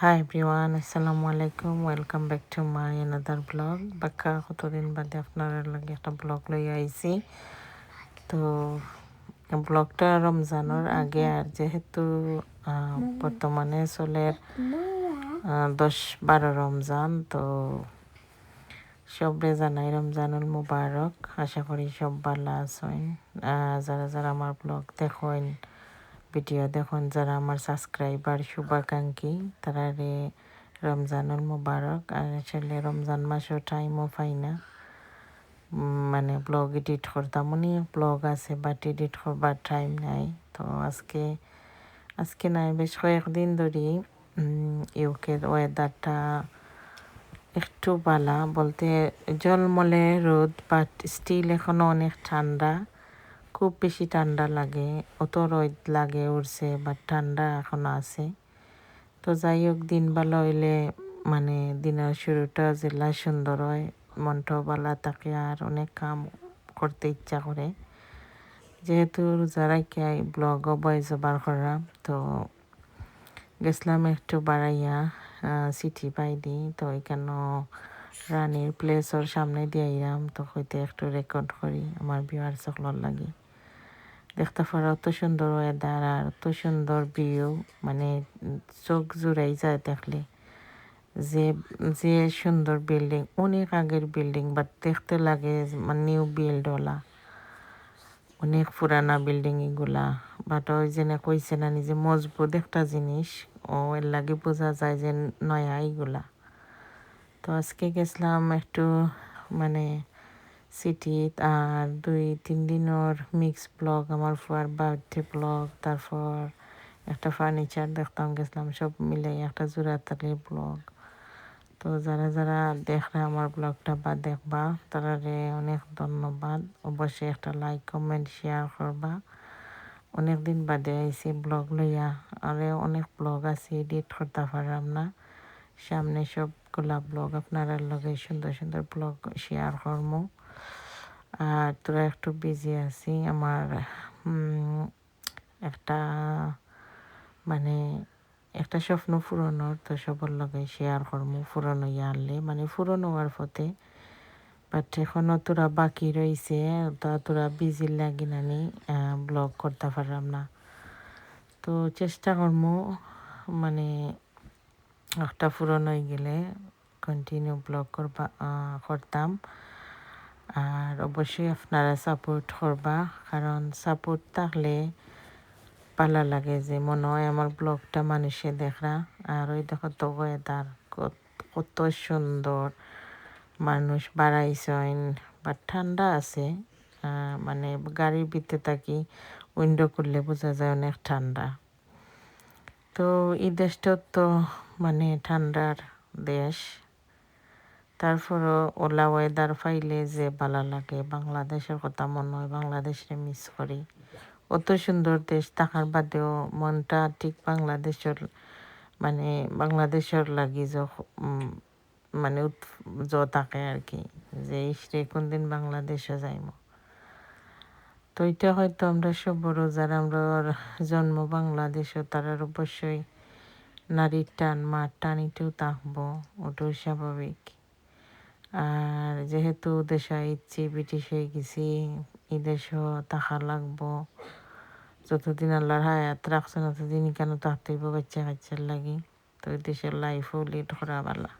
Hi everyone, Assalamu alaikum. Welcome back to my another vlog. বাক্কা কতদিন বাদে আপনার লাগে একটা ব্লগ লই আইছি। তো ব্লগটা রমজানের আগে আর যেহেতু বর্তমানে চলে 10-12 রমজান, তো সবরে জানাই রমজানুল মুবারক। আশা করি সব ভালো আছেন। যারা যারা আমার ব্লগ দেখেন, ভিডিও দেখুন, যারা আমার সাবস্ক্রাইবার শুভাকাঙ্ক্ষী তারারে রমজানুল মুবারক। আর আসলে রমজান মাসও টাইমও পাই না, মানে ব্লগ এডিট করতাম, অনেক ব্লগ আছে বাট এডিট করবার টাইম নাই। তো আজকে নাই, বেশ কয়েকদিন ধরে ইউকের ওয়েদারটা একটু বালা বলতে জলমলে রোদ, বাট স্টিল এখনো অনেক ঠান্ডা, খুব বেশি ঠান্ডা লাগে, অত রোদ লাগে উঠছে, বাট ঠান্ডা এখনো আছে। তো যাই হোক, দিন ভালো হইলে মানে দিনের শুরুটা যেলা সুন্দর হয়, মনটাও ভালো থাকে আর অনেক কাম করতে ইচ্ছা করে। যেহেতু যারা কে ব্লগও বয়স বার করাম, তো গেছিলাম একটু বাড়াইয়া সিটি পাই দি। তো এখানেও রানীর প্লেসের সামনে দিয়ে আইলাম, তো হইতে একটু রেকর্ড করি আমার ভিউয়ার সকলের লাগে। দেখতে পারো অত সুন্দর ওয়েদার আর অত সুন্দর ভিউ, মানে চোখ জুড়াই যায় দেখলে। যে যে সুন্দর বিল্ডিং, অনেক আগের বিল্ডিং, বাট দেখতে লাগে মানে নিউ বিল্ডওয়ালা, অনেক পুরানা বিল্ডিং এগুলা। বাট ওই যে কইছে না নিজে মজবুত একটা জিনিস, ও এর লাগে বোঝা যায় যে নয়া এইগুলা। তো আজকে গেছিলাম একটু মানে সিটি, আর 2-3 দিনের মিক্স ব্লগ, আমার ফুয়ার বার্থডে ব্লগ, তারপর একটা ফার্নিচার দেখতাম গেছিলাম, সব মিলে একটা জোড়াতালি ব্লগ। তো যারা যারা দেখরা আমার ব্লগটা বা দেখবা তারারে অনেক ধন্যবাদ। অবশ্যই একটা লাইক, কমেন্ট, শেয়ার করবা। অনেক দিন বাদে আইসি ব্লগ লইয়া, আরে অনেক ব্লগ আছে এডিট করতে পারলাম না। সামনে সবগুলা ব্লগ আপনারা লগে সুন্দর সুন্দর ব্লগ শেয়ার করবো। আর তোরা একটু বিজি আছি, আমার একটা মানে একটা স্বপ্ন পূরণর, তো সবার লগে শেয়ার করবো। পুরনো আনলে মানে পুরনো হওয়ার পথে, বাট এখনও তোরা বাকি রয়েছে, তা তোরা বিজি লাগি নানি ব্লগ করতে পারলাম না। তো চেষ্টা করবো মানে একটা পুরনো হয়ে গেলে কন্টিনিউ ব্লগ করতাম। আর অবশ্যই আপনারা সাপোর্ট করবা, কারণ সাপোর্ট থাকলে ভালো লাগে, যে মনে হয় আমার ব্লগটা মানুষে দেখরা। আর ওই দেখো তো ওয়েদার কত সুন্দর, মানুষ বাড়াইছেন, বা ঠান্ডা আছে। মানে গাড়ির ভিতরে থাকি, উইন্ডো খুললে বোঝা যায় অনেক ঠান্ডা। তো এই দেশটা তো মানে ঠান্ডার দেশ, তারপরও ওলা ওয়েদার পাইলে যে ভালো লাগে। বাংলাদেশের কথা মনে হয়, বাংলাদেশে মিস করি। অত সুন্দর দেশ থাকার বাদেও মনটা ঠিক বাংলাদেশের মানে বাংলাদেশের লাগি মানে থাকে আর কি, যে ইসরে কোনদিন বাংলাদেশে যাইব। তো এটা হয়তো আমরা সব বড় যারা আমরা জন্ম বাংলাদেশে, তারার অবশ্যই নারীর টান, মার টান এটাও থাকবো, ওটাও স্বাভাবিক। আর যেহেতু দেশে ইচ্ছি ব্রিটিশ হয়ে গেছি, এই দেশও থাকা লাগবো। যতদিন আল্লাহর হায়াত রাখছে ততদিন কেন থাকতেই বাচ্চা কাচ্চার লাগে। তো এই দেশের লাইফও লিড করা ভালা।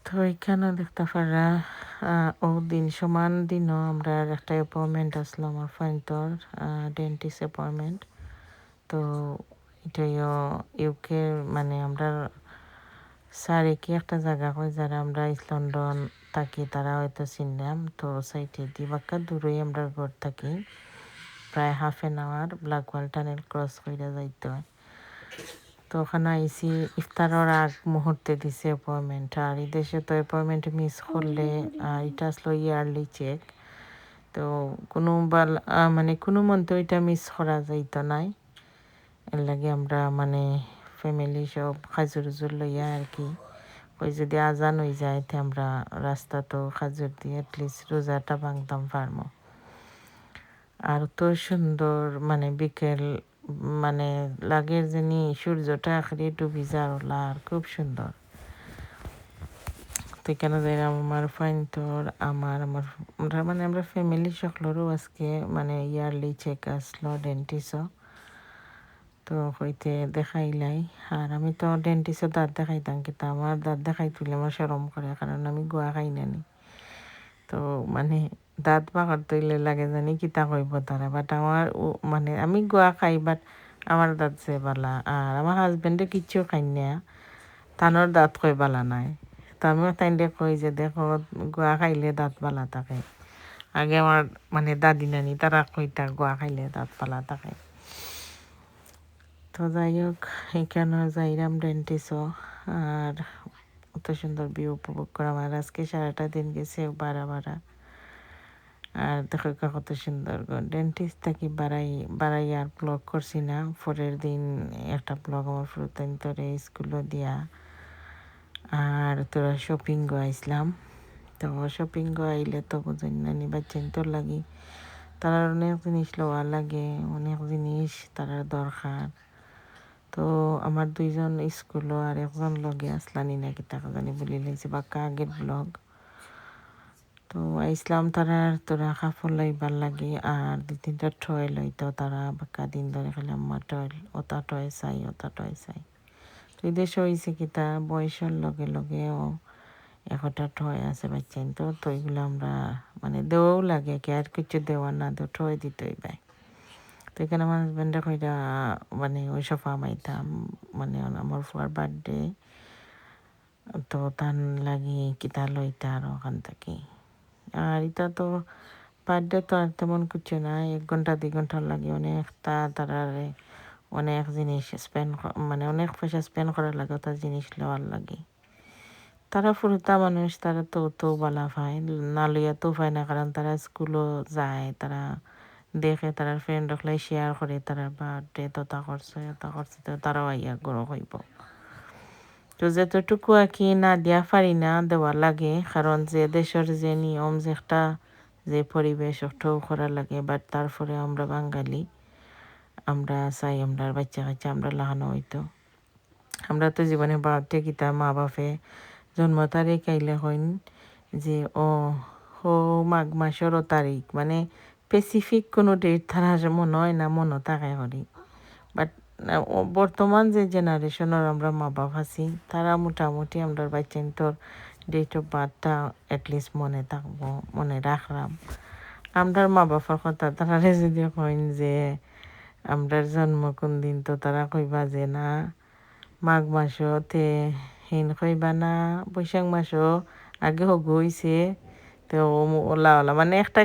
তো এখানে দেখতে পারা ও দিন সমান দিনও আমরা একটা অ্যাপয়েন্টমেন্ট আসলো আমার ফ্রেন্ডর, ডেন্টিস্ট অ্যাপয়েন্টমেন্ট। তো এটাই ইউকে মানে আমরা স্যার কি একটা জায়গা হয় যারা আমরা ইস্ট লন্ডন থাকি তারা হয়তো চিনলাম। তো সাইটে দিবাক্কা দূরেই আমরা ঘর থাকি, প্রায় half an hour Blackwall tunnel cross করে যাইতে হয়। তো ওখানে আইসি ইফতারের আগ মুহূর্তে দিছে অ্যাপয়েন্টমেন্ট। আর এই দেশে তো অ্যাপয়েন্টমেন্ট মিস করলে এটা আসলো ইয়ারলি চেক। তো কোনো মানে কোনো মন্ত্র এটা মিস করা যাইতো নাই। এর লাগে আমরা মানে ফ্যামিলি সব খাজুর লইয়া আর কি, ওই যদি আজান হয়ে যায় তো আমরা রাস্তা তো খাজুর দিয়ে অ্যাটলিস্ট রোজাটা ভাঙতাম পারবো। আর তো সুন্দর মানে বিকেল মানে লাগের যিনি সূর্যটা আখরি ডুবি যার আর খুব সুন্দর। তো কেন যাইলাম আমার ফাইনতোর আমার আমরা ফ্যামিলি সকলেরও আজকে মানে ইয়ারলি চেক আসলো ডেন্টিস্টও। তো হইতে দেখাইলাই আর আমি তো ডেন্টিস্টও দাঁত দেখাইতাম কিন্তু আমার দাঁত দেখাই তুলে আমার শরম করে কারণ আমি গোয়া খাই নানি। তো মানে দাঁত পাকড় তৈলে লাগে জানি কিতা কইব তারা বাট আমার মানে আমি গোয়া খাই বাট আমার দাঁত যে বালা আর আমার হাজবেন্ডে কিচ্ছু খাই না তানোর দাঁত কই বালা নাই। তো আমিও তাইলে কই যে দেখো গোয়া খাইলে দাঁত বালা থাকে। আগে আমার মানে দাদি নানি তারা কইতা গোয়া খাইলে দাঁত বালা থাকে। তো যাই হোক এখানে যাইরাম ডেন্টিস্টও আর অত সুন্দর ভিউ উপভোগ করাম আর আজকে সারাটা দিন গেছে বাড়া আর দেখো কত সুন্দর ডেন্টিস্ট থাকি বাড়াই আর ব্লগ করছি না। পরের দিন একটা ব্লগ আমার ফুরতাইন তোরে স্কুলও দিয়া আর তোরা শপিং গো আইসলাম। তো শপিং গো আইলে তো বুঝেন না নি বাচ্চান তোর লাগি তার অনেক জিনিস লওয়া লাগে, অনেক জিনিস তার দরকার। তো আমার দুইজন স্কুলও আর একজন লগে আসলানি নাকি তাকে জানি বলি লাইছে বাক্কা আগের ব্লগ। তো আইসলাম তোরা কাপড় লাইবার লাগে আর 2-3টা টয় লইতো তারা বাক্কা দিন ধরে খালি আমার টয় ওটা টয় চাই ওটা টয় চাই। তো দেশ হয়েছে কি তা বয়সের লগে লগেও একটা টয় আছে বাচ্চান তো এগুলো আমরা মানে দেওয়াও লাগে কি আর কিছু দেওয়ার না দেও টয় দিতেই পাই। তো এখানে আমার হাজব্যান্ডে কইরা মানে ওই সোফা মাইতাম মানে আমার ফুয়ার বার্থডে তো তার লাগি কিতা লইতা আর ওখান থেকে। আর এটা তো বার্থডে তো আর তেমন কিছু না 1 ঘন্টা 2 ঘন্টার লাগে অনেকটা তারারে অনেক জিনিস মানে অনেক পয়সা স্পেন্ড করার লাগে তার জিনিস লওয়ার লাগে। তারা ফুরতা মানুষ তারা তো বালা পায় না লইয়া তো পায় না কারণ তারা স্কুলও যায় তারা দেখে তারা ফ্রেন্ড রাখলে শেয়ার করে তারা বার্থডে তো তা করছে তো তারাও আইয়া গরো হইব। তো যতটুকু আর কি না দিয়া পারি না দেওয়া লাগে কারণ যে দেশের যে নিয়ম যে একটা যে পরিবেশ ওটাও করা লাগে বাট তারপরে আমরা বাঙালি আমরা চাই আমরা বাচ্চা কাচ্চা আমরা লাগানো হইতো। আমরা তো জীবনে বার্থডে কিতা মা বাপে জন্ম তারিখ আইলে হইন যে ও মাঘ মাসের তারিখ মানে স্পেসিফিক কোনো ডেট তারা মনে হয় না মনে থাকে করি। বাট বর্তমান যে জেনারেশনের আমরা মা বাপ আছি তারা মোটামুটি আমরা বাচ্চান তোর ডেট অফ বার্থটা অ্যাটলিস্ট মনে থাকবো মনে রাখলাম। আমরার মা বাবার কথা তারা যদি কইন যে আমরার জন্ম কোন দিন তো তারা কইবা যে না মাঘ মাসতে হিন কইবা না বৈশাখ মাসও আগে হগু হইছে তো ওলা ওলা মানে একটা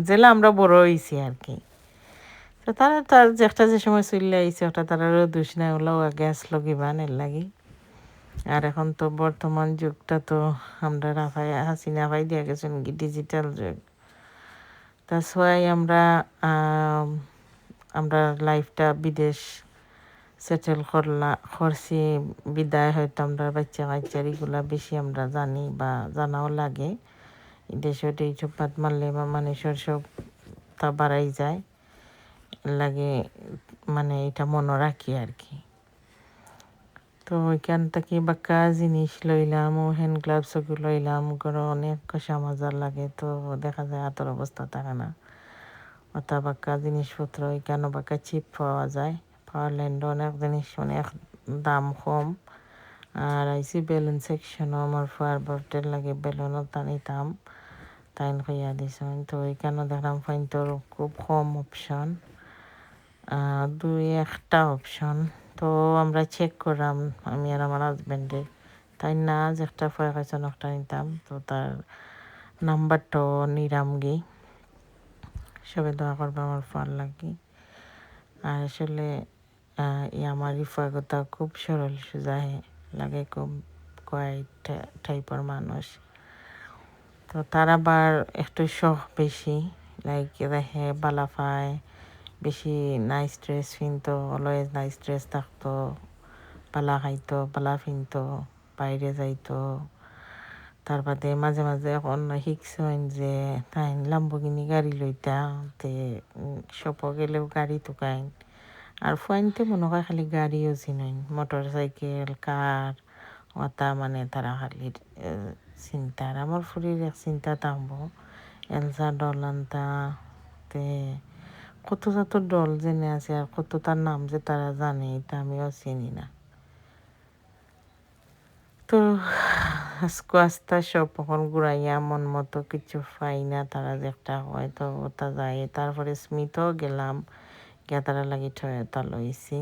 জেলা আমরা বড় হইছি আর কি। তো তারা তার যে একটা যে সময় চলে আইছে ওটা তারারও দোষ নাই ওলাও আগে আসলো কিবান এর লাগি। আর এখন তো বর্তমান যুগটা তো আমরা রাফাই হাসিনা ভাই দিয়া গেছেন কি ডিজিটাল যুগ। তা সোয়াই আমরা লাইফটা বিদেশ সেটেল করছি বিদায় হয়তো আমরা বাচ্চা কাচ্চার এগুলা বেশি আমরা জানি বা জানাও লাগে। দেশে এইসব বাদ মারলে বা মানুষের সব তা বাড়াই যায় লাগে মানে এটা মনে রাখি আর কি। তো ওইখান থেকে বাক্কা জিনিস লইলাম ও হ্যান্ড গ্লাভস ওগুলো লইলাম করে অনেক কষা মজা লাগে তো দেখা যায় হাতের অবস্থা থাকে না ওটা বাক্কা জিনিসপত্র ওইখানে বাক্কা চিপ পাওয়া যায় পাওয়ারল্যান্ডে অনেক জিনিস অনেক দাম কম। আর আইসি বেলুন সেকশনও আমার ফুয়ার বার্থডে লাগে বেলুনও টানিতাম তাইন খাইয়া দিছেন তো ওইখানে দেখলাম ফাইন তোর খুব কম অপশন 2-1টা অপশন। তো আমরা চেক করলাম আমি আর আমার হাজব্যান্ডে তাই না যে একটা ফয়া খাইছে একটা নিতাম তো তার নাম্বারটাও নিরাম গি সবে দোয়া করবে আমার ফার লাগি। আর আসলে আমার রিফাগতা খুব সরল সোজা লাগে খুব কোয়াইট টাইপের মানুষ। তো তার আবার একটু শখ বেশি লাইক দেখে বালাফায় বেশি নাইস ড্রেস ফিনতো অলওয়েজ নাইস ড্রেস থাকতো পালা খাইতো পালা ফিনতো বাইরে যাইতো। তার বাদে মাঝে মাঝে এখন শিখছেন যে তাই লাম্বরগিনি গাড়ি লইতা তে সপ গেলেও গাড়ি তুকাইন আর ফুয়াইনতে মনে হয় খালি গাড়িও চিনেন, মোটর সাইকেল কার ওটা মানে তারা খালি চিন্তা। আর আমার ফুরির এক চিন্তা থাকবো এলসা ডল আনতা তে কত যত ডল জেনে আছে আর কত তার নাম যে তারা জানে এটা আমিও চিনি না। তো আস্তে আস্তে সব এখন ঘুরাইয়া মন মতো কিছু পাই না, তারা যে একটা হয় তো ওটা যায়। তারপরে স্মিথও গেলাম, গিয়া তারা লাগি ঠয়তা লইছি,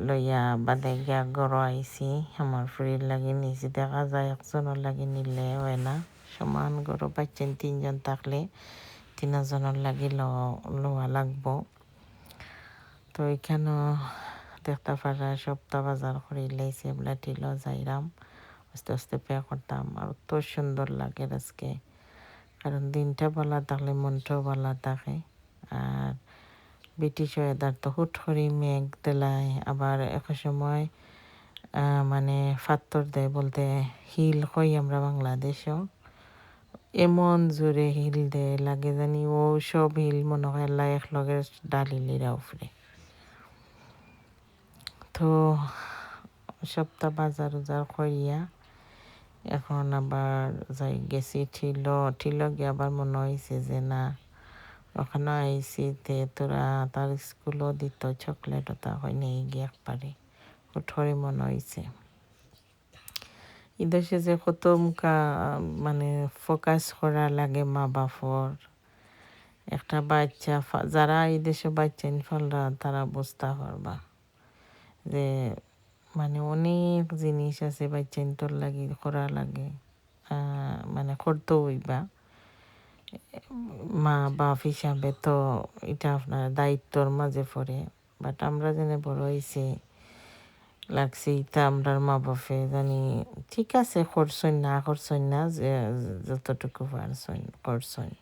লইয়া বাদে গিয়া গড় আইছি। আমার ফুরির লাগি নিছি, দেখা যায় একজনের লাগি নিলে হয় না, সমান গড় পাচ্ছেন 3জন থাকলে 3জনের লাগি লওয়া লাগবো। তো এখানেও দেখতে পারা সপ্তাহ বাজার করে লাইছে, এগুলা টিল যাইরাম আস্তে আস্তে পে করতাম। আর তো সুন্দর লাগে আজকে, কারণ দিনটা ভালো থাকলে মনটাও ভালো থাকে। আর ব্রিটিশ ওয়েদার তো হুট করে মেঘ দেলায়, আবার এক সময় মানে ফাত্তর দেয়, বলতে হিল কই আমরা বাংলাদেশও, এমন জোরে হিল দেয় লাগে জানি ও সব হিল মনে হয় আল্লাহ এক লগে ডালিলিরা উপরে। তো সপ্তাহ বাজার উজার করিয়া এখন আবার যাই গেছি ঠিল গিয়ে আবার মনে হয়েছে যে না ওখানে আইসি তে তোরা তার স্কুলও দিত চকলেট ওটা হয় নিয়ে গিয়ে একবারে হুটরে মনে হয়েছে। ইদেশে যে কত মুখা মানে ফোকাস করা লাগে মা বাপর, একটা বাচ্চা যারা এই দেশে বাচ্চা ইনফালরা তারা বুঝতে পারবা যে মানে অনেক জিনিস আছে বাচ্চা ইন্তর লাগে করা লাগে, মানে করতে হইবা মা বাপ হিসাবে। তো এটা আপনার দায়িত্বর মাঝে পড়ে। বাট আমরা জেনে বড় হয়েছি লাগছে এটা আমরা মা বাপে জানি ঠিক আছে করছই না যে যতটুকু পারছই করছই,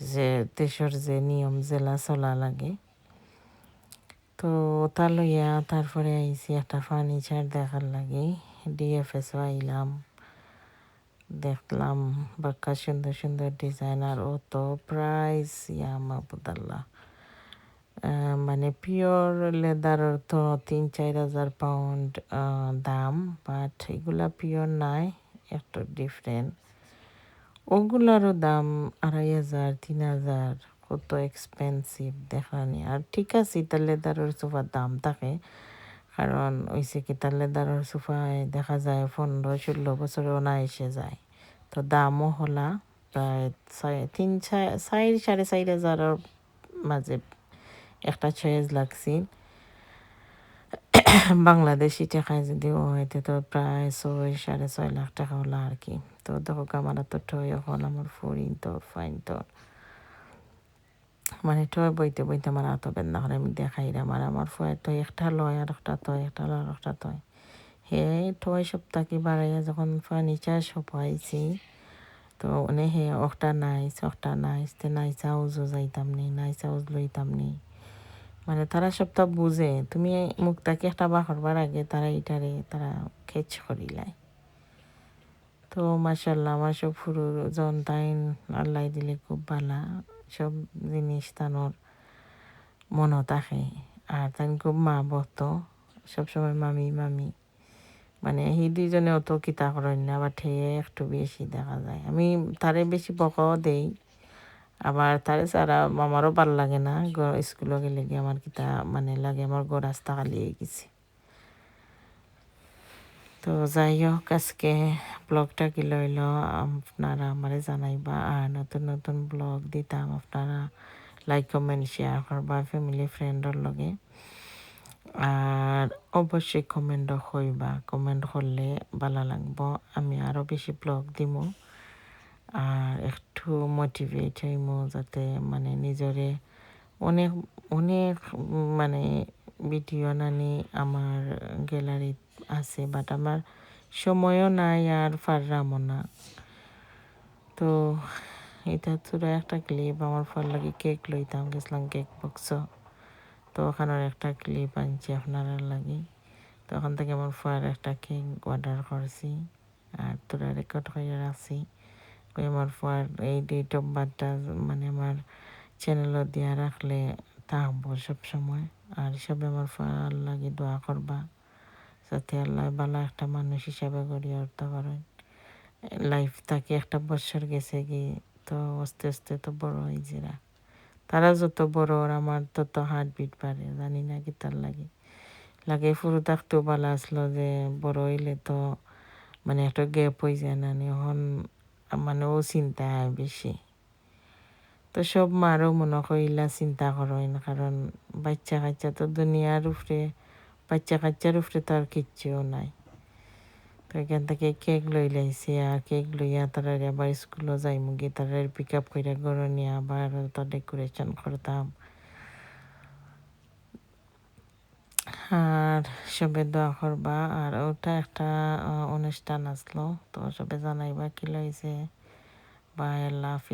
যে দেশের যে নিয়ম জেলা চলা লাগে। তো তা লইয়া তারপরে আইসি একটা ফার্নিচার দেখার লাগে, ডিএফএসও আইলাম, দেখলাম বাক্কা সুন্দর সুন্দর ডিজাইনার। ও তো প্রাইস ইয়া মাহবুদাল্লাহ, মানে পিওর লেদারের তো 3-4 হাজার পাউন্ড দাম, বাট এগুলা পিওর নাই, একটু ডিফারেন্ট। ওগুলারও দাম 2,500-3,000, কত এক্সপেন্সিভ দেখানি। আর ঠিক আছে এটা লেদারের সোফার দাম থাকে, কারণ ওইসে কি তার লেদারের সোফায় দেখা যায় 15-16 বছরেও না এসে যায়। তো দামও হলা প্রায় 4,500-4,500 মাঝে একটা চয়েস লাগছিল। বাংলাদেশি টাকায় যদি হইতে তো প্রায় 6-6.5 লাখ টাকা হলো আর কি। তো দেখো আমার তো টয় এখন আমার ফরিন তো ফাইন তো মানে টয় বইতে বইতে আমার এত বেদনা করে, আমি দেখাইলাম। আর আমার ফয়ের তো একটা লয় আর একটা তয়, একটা লয় আর একটা তয়। হে টয় সপ্তাহ কি বাড়াইয়া যখন ফার্নিচার সপাইছি তো মানে হে একটা নাইস তে নাইস হাউসও যাইতাম নি, নাইস হাউস লইতাম নি। মানে তারা সবটা বুঝে, তুমি মুখটাকে একটা বা করবার আগে তারা এটারে তারা খেচ করিলাই। তো মাশাল্লাহ আমার সব ফুরু জন তাইন আল্লাহ দিলে খুব ভালা, সব জিনিস তানোর মনও থাকে। আর তাই খুব মা বহত সবসময় মামি মামি, মানে সেই দুইজনে অত কিতা করেন না, আবার ঠেয়ে একটু বেশি দেখা যায়। আমি তারে বেশি বকাও দেই, আবার তারে ছাড়া আমারও ভাল লাগে না। স্কুলে গেলে গিয়ে আমার কিতা মানে লাগে আমার রাস্তা খালি হয়ে গেছে। তো যাই হোক আজকে ব্লগটা কি লইল আপনারা আমারে জানাইবা। আর নতুন নতুন ব্লগ দিতাম, আপনারা লাইক কমেন্ট শেয়ার করবা ফ্যামিলি ফ্রেন্ডর লগে। আর অবশ্যই কমেন্টও হইবা, কমেন্ট করলে ভালো লাগবো, আমি আরও বেশি ব্লগ দিব আর একটু মোটিভেট হইমু, যাতে মানে নিজরে অনেক অনেক মানে ভিডিও নানি আমার গ্যালারিত আছে, বাট আমার সময়ও নাই আর পারলামও না। তো এটা তোরা একটা ক্লিপ আমার ফল লাগে কেক লইতাম গেছিলাম কেক বক্স, তো ওখানের একটা ক্লিপ আনছি আপনারা লাগে। তো ওখান থেকে আমার ফল একটা কেক অর্ডার করছি আর তোরা রেকর্ড হয়ে রাখছি। ওই আমার ফল এই ডেট অফ বার্থটা মানে আমার চ্যানেলও দিয়া রাখলে থাকবো সবসময়। আর সবে আমার লাগে দোয়া করবা যাতে আল্লাহ ভালো একটা মানুষ হিসাবে গড়িয়ে উঠতে পারেন। লাইফ থাকি একটা বছর গেছে কি, তো আস্তে আস্তে তো বড় হয়েছে। তারা যত বড় আমার তত হার্টবিট বাড়ে, জানি না কি তার লাগে। লাগে পুরো থাকতেও ভালো আসলো, যে বড় হইলে তো মানে একটা গ্যাপ হয়ে যায় না, এখন মানে ও চিন্তা হয় বেশি। তো সব মারও মনে করিলা চিন্তা করেন, কারণ বাচ্চা কাচ্চা তো দুনিয়ার উপরে, বাচ্চা কাচ্চার উপরে তো আর কিচ্ছুও নাই। তো এখান থেকে কেক লই লাইছি, আর কেক লইয়া তারা আবার স্কুলও যাই মুগি, তারা পিক আপ করে ঘরে নিয়ে আবার তো ডেকোরেশন করতাম। আর সবে দোয়া করবা। আর ওটা একটা অনুষ্ঠান আসলো, তো সবে জানাইবা কি লইছে। বাই, আল্লাহ হাফিজ।